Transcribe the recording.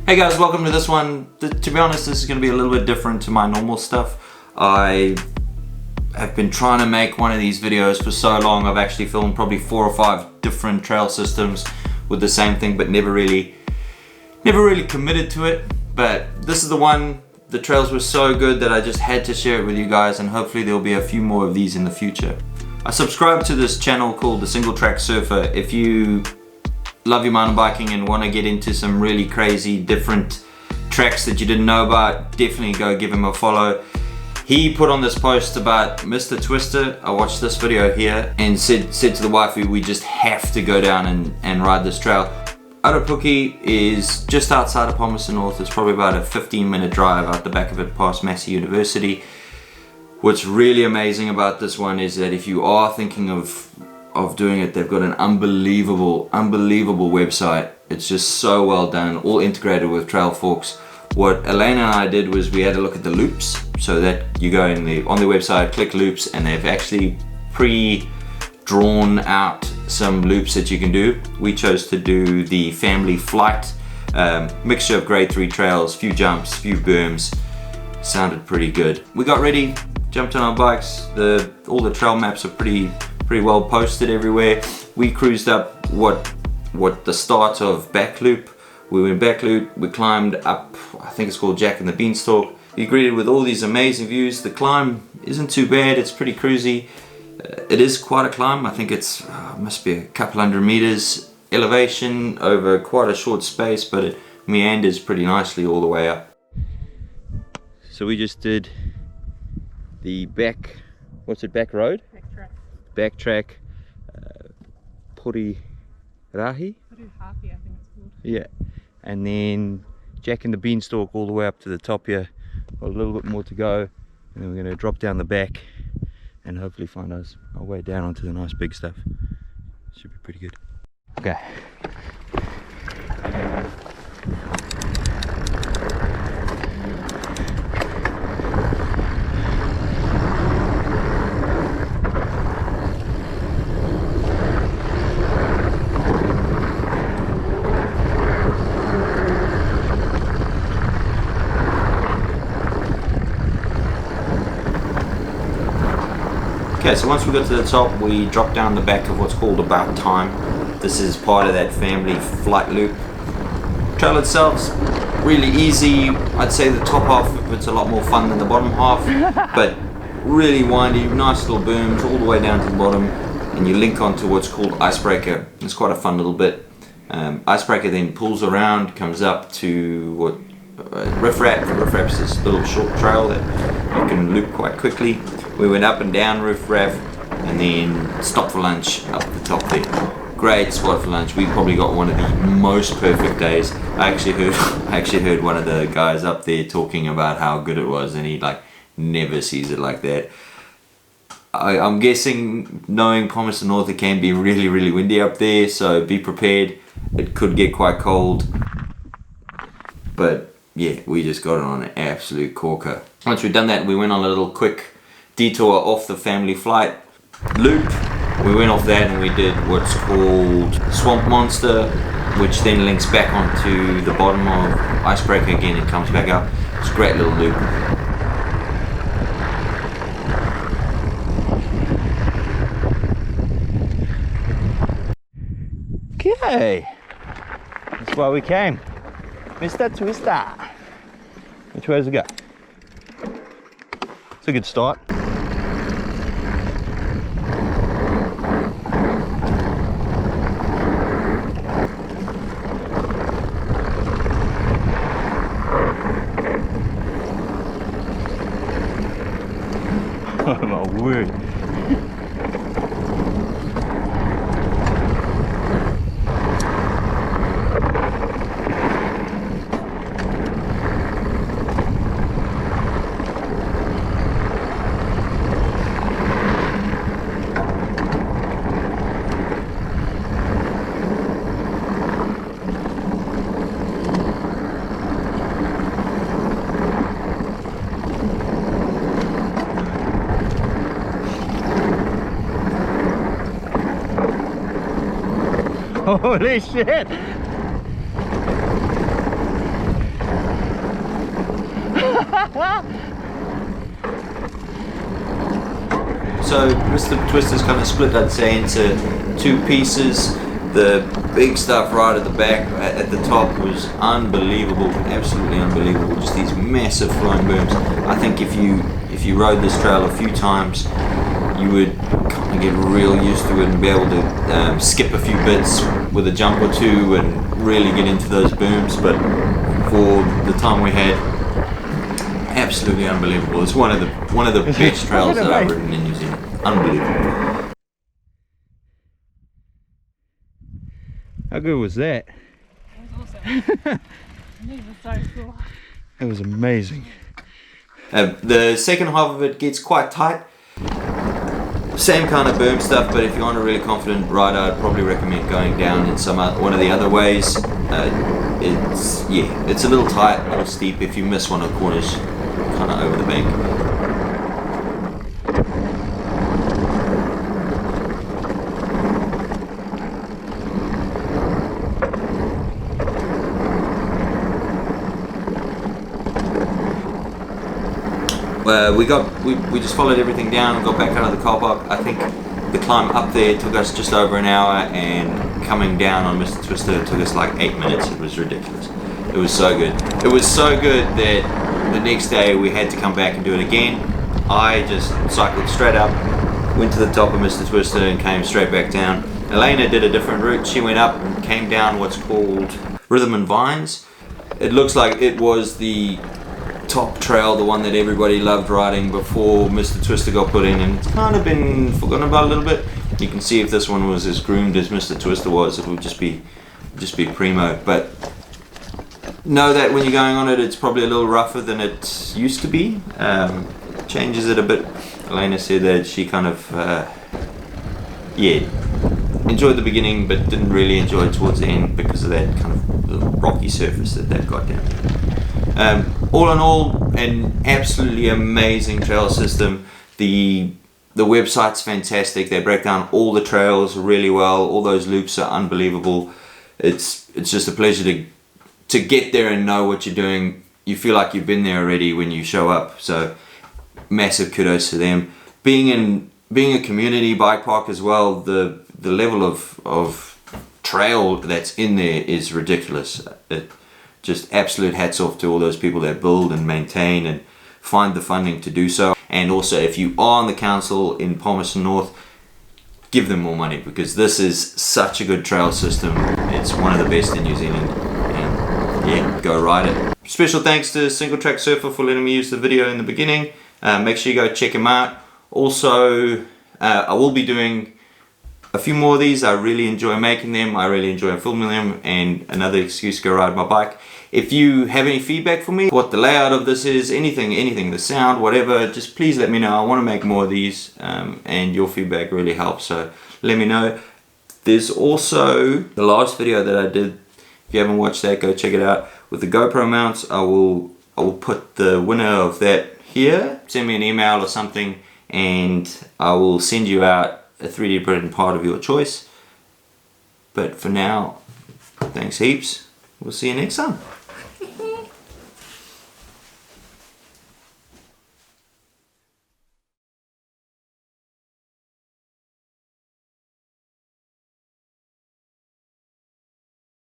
Hey guys, welcome to this one. To be honest, this is going to be a little bit different to my normal stuff. I have been trying to make one of these videos for so long. I've actually filmed probably 4 or 5 different trail systems with the same thing, but never really committed to it. But this is the one. The trails were so good that I just had to share it with you guys, and hopefully there'll be a few more of these in the future. I subscribe to this channel called The Single Track Surfer. If you love your mountain biking and want to get into some really crazy different tracks that you didn't know about, definitely go give him a follow. He put on this post about Mr. Twister. I watched this video here and said to the wifey, we just have to go down and ride this trail. Arapuke is just outside of Palmerston North. It's probably about a 15-minute drive out the back of it past Massey University. What's really amazing about this one is that if you are thinking of doing it, they've got an unbelievable website. It's just so well done, all integrated with trail forks. What Elena and I did was we had a look at the loops, so that you go on the website, click loops, and they've actually pre-drawn out some loops that you can do. We chose to do the family flight, mixture of grade 3 trails, few jumps, few berms. Sounded pretty good. We got ready, jumped on our bikes. All the trail maps are pretty well posted everywhere. We cruised up what the start of back loop. We went back loop, we climbed up, I think it's called Jack and the Beanstalk. You greeted with all these amazing views. The climb isn't too bad, it's pretty cruisy. It is quite a climb. I think it's must be a couple hundred meters elevation over quite a short space, but it meanders pretty nicely all the way up. So we just did the back, what's it, back road? Backtrack, Puri Rahi? I think it's called. Yeah, and then Jack and the Beanstalk all the way up to the top here. Got a little bit more to go, and then we're going to drop down the back and hopefully find our way down onto the nice big stuff. Should be pretty good. Okay. Okay, so once we got to the top, we dropped down the back of what's called About Time. This is part of that family flight loop. Trail itself's really easy. I'd say the top half of it's a lot more fun than the bottom half, but really windy, nice little berms all the way down to the bottom, and you link onto what's called Icebreaker. It's quite a fun little bit. Icebreaker then pulls around, comes up to what Riff Raff. Riff Raff's this little short trail that you can loop quite quickly. We went up and down Riff Raff and then stopped for lunch up at the top there. Great spot for lunch. We probably got one of the most perfect days. I actually heard one of the guys up there talking about how good it was, and he like never sees it like that. I'm guessing, knowing Palmerston North, it can be really windy up there, so be prepared. It could get quite cold. But yeah, we just got it on an absolute corker. Once we'd done that, we went on a little quick detour off the family flight loop. We went off that and we did what's called Swamp Monster, which then links back onto the bottom of Icebreaker again and comes back up. It's a great little loop. Okay, that's why we came. Mr. Twister. Which way does it go? It's a good start. Oh my word. Holy shit! So Mr. Twister's kind of split, I'd say, into two pieces. The big stuff right at the back, at the top, was unbelievable, absolutely unbelievable. Just these massive flowing booms. I think if you rode this trail a few times, you would kind of get real used to it and be able to skip a few bits with a jump or two and really get into those booms. But for the time we had, absolutely unbelievable. It's one of the best trails that I've ridden in New Zealand. Unbelievable. How good was that? That was awesome. Knees were so sore. It was amazing. The second half of it gets quite tight. Same kind of boom stuff, but if you want a really confident rider, I'd probably recommend going down in one of the other ways. It's a little tight, a little steep. If you miss one of the corners, kind of over the bank. We just followed everything down and got back out of the car park. I think the climb up there took us just over an hour, and coming down on Mr. Twister took us like 8 minutes. It was ridiculous. It was so good. It was so good that the next day we had to come back and do it again. I just cycled straight up, went to the top of Mr. Twister and came straight back down. Elena did a different route. She went up and came down what's called Rhythm and Vines. It looks like it was the top trail, the one that everybody loved riding before Mr. Twister got put in, and it's kind of been forgotten about a little bit. You can see if this one was as groomed as Mr. Twister was, it would just be primo. But know that when you're going on it, it's probably a little rougher than it used to be. Changes it a bit. Elena said that she kind of enjoyed the beginning but didn't really enjoy it towards the end because of that kind of rocky surface that they've got down there. All in all, an absolutely amazing trail system. The website's fantastic. They break down all the trails really well. All those loops are unbelievable. It's just a pleasure to get there and know what you're doing. You feel like you've been there already when you show up. So massive kudos to them. Being a community bike park as well, the level of trail that's in there is ridiculous. Just absolute hats off to all those people that build and maintain and find the funding to do so. And also, if you are on the council in Palmerston North, give them more money, because this is such a good trail system. It's one of the best in New Zealand, and yeah, go ride it. Special thanks to Single Track Surfer for letting me use the video in the beginning. Make sure you go check him out. Also, I will be doing a few more of these. I really enjoy making them, I really enjoy filming them, and another excuse to go ride my bike. If you have any feedback for me, what the layout of this is, anything, the sound, whatever, just please let me know. I want to make more of these, and your feedback really helps, so let me know. There's also the last video that I did. If you haven't watched that, go check it out. With the GoPro mounts, I will put the winner of that here. Send me an email or something, and I will send you out a 3D printed part of your choice. But for now, thanks heaps. We'll see you next time.